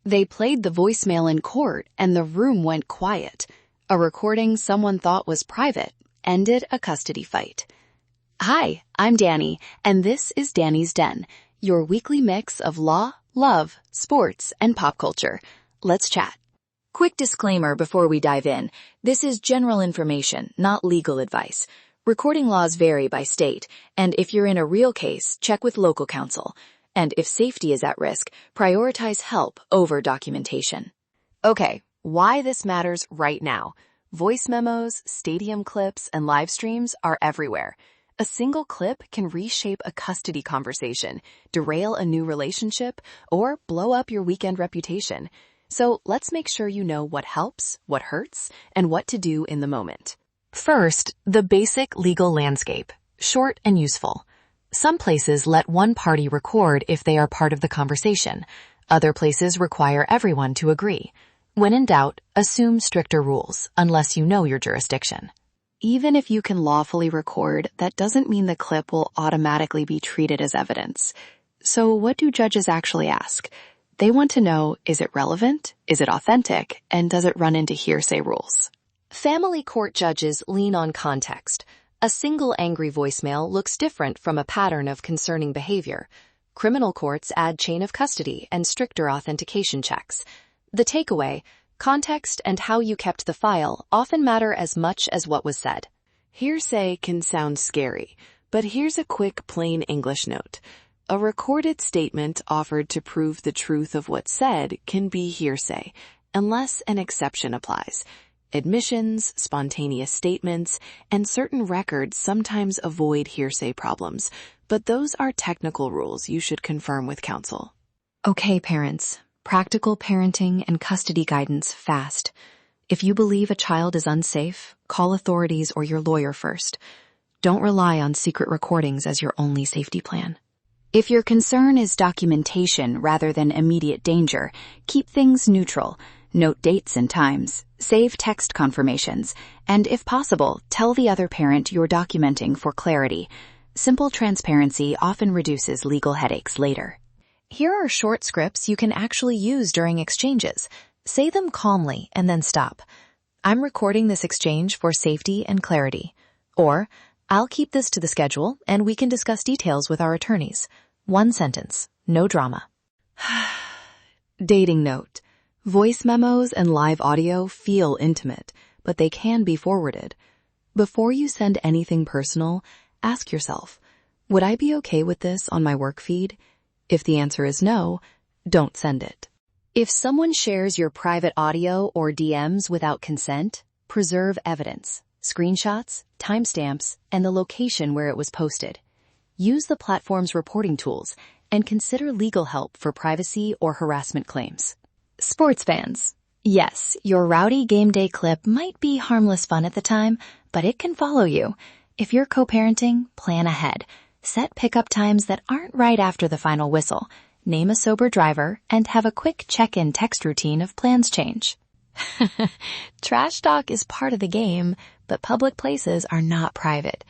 They played the voicemail in court and the room went quiet. A recording someone thought was private ended a custody fight. Hi, I'm Danny, and this is Danny's Den, your weekly mix of law, love, sports, and pop culture. Let's chat. Quick disclaimer before we dive in. This is general information, not legal advice. Recording laws vary by state, and if you're in a real case, check with local counsel. And if safety is at risk, prioritize help over documentation. Okay, why this matters right now. Voice memos, stadium clips, and live streams are everywhere. A single clip can reshape a custody conversation, derail a new relationship, or blow up your weekend reputation. So let's make sure you know what helps, what hurts, and what to do in the moment. First, the basic legal landscape, short and useful. Some places let one party record if they are part of the conversation. Other places require everyone to agree. When in doubt, assume stricter rules, unless you know your jurisdiction. Even if you can lawfully record, that doesn't mean the clip will automatically be treated as evidence. So what do judges actually ask? They want to know, is it relevant? Is it authentic? And does it run into hearsay rules? Family court judges lean on context. A single angry voicemail looks different from a pattern of concerning behavior. Criminal courts add chain of custody and stricter authentication checks. The takeaway, context and how you kept the file often matter as much as what was said. Hearsay can sound scary, but here's a quick plain English note. A recorded statement offered to prove the truth of what's said can be hearsay, unless an exception applies. Admissions, spontaneous statements, and certain records sometimes avoid hearsay problems, but those are technical rules you should confirm with counsel. Okay, parents. Practical parenting and custody guidance fast. If you believe a child is unsafe, call authorities or your lawyer first. Don't rely on secret recordings as your only safety plan. If your concern is documentation rather than immediate danger, keep things neutral. Note dates and times, save text confirmations, and if possible, tell the other parent you're documenting for clarity. Simple transparency often reduces legal headaches later. Here are short scripts you can actually use during exchanges. Say them calmly and then stop. I'm recording this exchange for safety and clarity. Or, I'll keep this to the schedule and we can discuss details with our attorneys. One sentence, no drama. Dating note. Voice memos and live audio feel intimate, but they can be forwarded. Before you send anything personal, ask yourself, would I be okay with this on my work feed? If the answer is no, don't send it. If someone shares your private audio or DMs without consent, preserve evidence, screenshots, timestamps, and the location where it was posted. Use the platform's reporting tools and consider legal help for privacy or harassment claims. Sports fans. Yes, your rowdy game day clip might be harmless fun at the time, but it can follow you. If you're co-parenting, plan ahead. Set pickup times that aren't right after the final whistle. Name a sober driver and have a quick check-in text routine if plans change. Trash talk is part of the game, but public places are not private.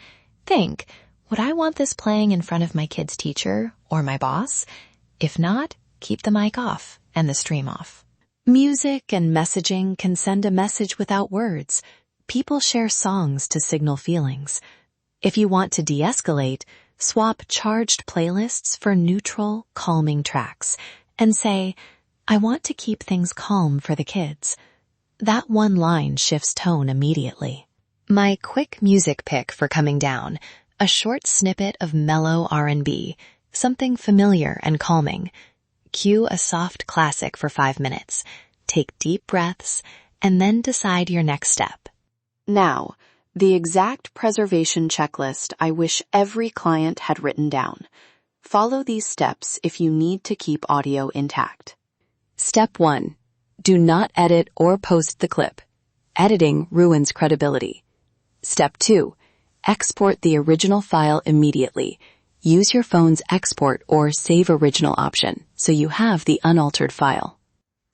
Think, would I want this playing in front of my kid's teacher or my boss? If not, keep the mic off and the stream off. Music and messaging can send a message without words. People share songs to signal feelings. If you want to de-escalate, swap charged playlists for neutral, calming tracks and say, I want to keep things calm for the kids. That one line shifts tone immediately. My quick music pick for coming down, a short snippet of mellow R&B, something familiar and calming. Cue a soft classic for 5 minutes. Take deep breaths and then decide your next step. Now, the exact preservation checklist I wish every client had written down. Follow these steps if you need to keep audio intact. Step 1. Do not edit or post the clip. Editing ruins credibility. Step 2. Export the original file immediately. Use your phone's export or save original option so you have the unaltered file.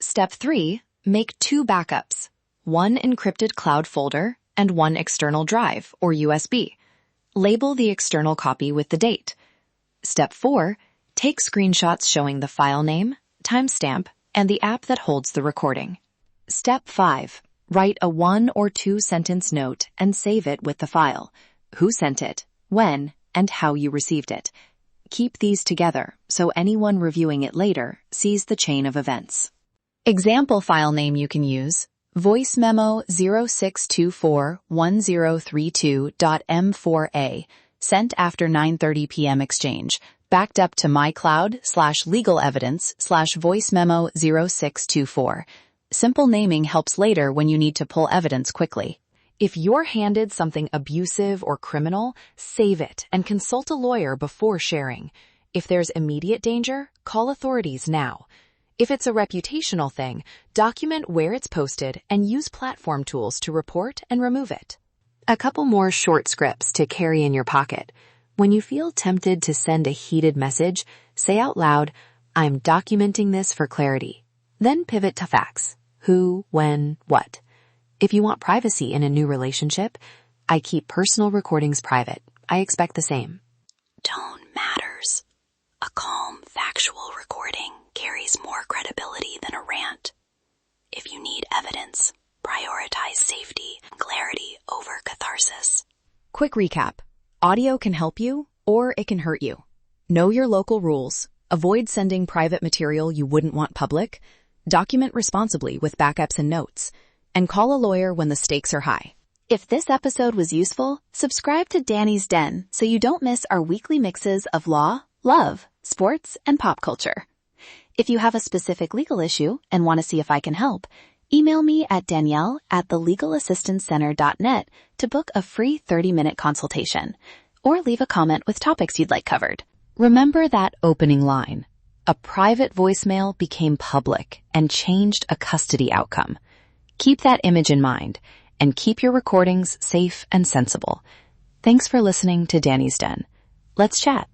Step 3. Make 2 backups. One encrypted cloud folder and one external drive or USB. Label the external copy with the date. Step 4. Take screenshots showing the file name, timestamp, and the app that holds the recording. Step 5. Write a 1 or 2 sentence note and save it with the file. Who sent it, when, and how you received it. Keep these together so anyone reviewing it later sees the chain of events. Example file name you can use: voice memo 06241032.m4a, sent after 9:30 p.m. exchange, backed up to mycloud/legal evidence/voice memo 0624. Simple naming helps later when you need to pull evidence quickly. If you're handed something abusive or criminal, save it and consult a lawyer before sharing. If there's immediate danger, call authorities now. If it's a reputational thing, document where it's posted and use platform tools to report and remove it. A couple more short scripts to carry in your pocket. When you feel tempted to send a heated message, say out loud, "I'm documenting this for clarity." Then pivot to facts. Who, when, what. If you want privacy in a new relationship, I keep personal recordings private. I expect the same. Tone matters. A calm, factual recording carries more credibility than a rant. If you need evidence, prioritize safety and clarity over catharsis. Quick recap. Audio can help you, or it can hurt you. Know your local rules. Avoid sending private material you wouldn't want public. Document responsibly with backups and notes. And call a lawyer when the stakes are high. If this episode was useful, subscribe to Danny's Den so you don't miss our weekly mixes of law, love, sports, and pop culture. If you have a specific legal issue and want to see if I can help, email me at danielle@thelegalassistancecenter.net to book a free 30-minute consultation, or leave a comment with topics you'd like covered. Remember that opening line. A private voicemail became public and changed a custody outcome. Keep that image in mind and keep your recordings safe and sensible. Thanks for listening to Danny's Den. Let's chat.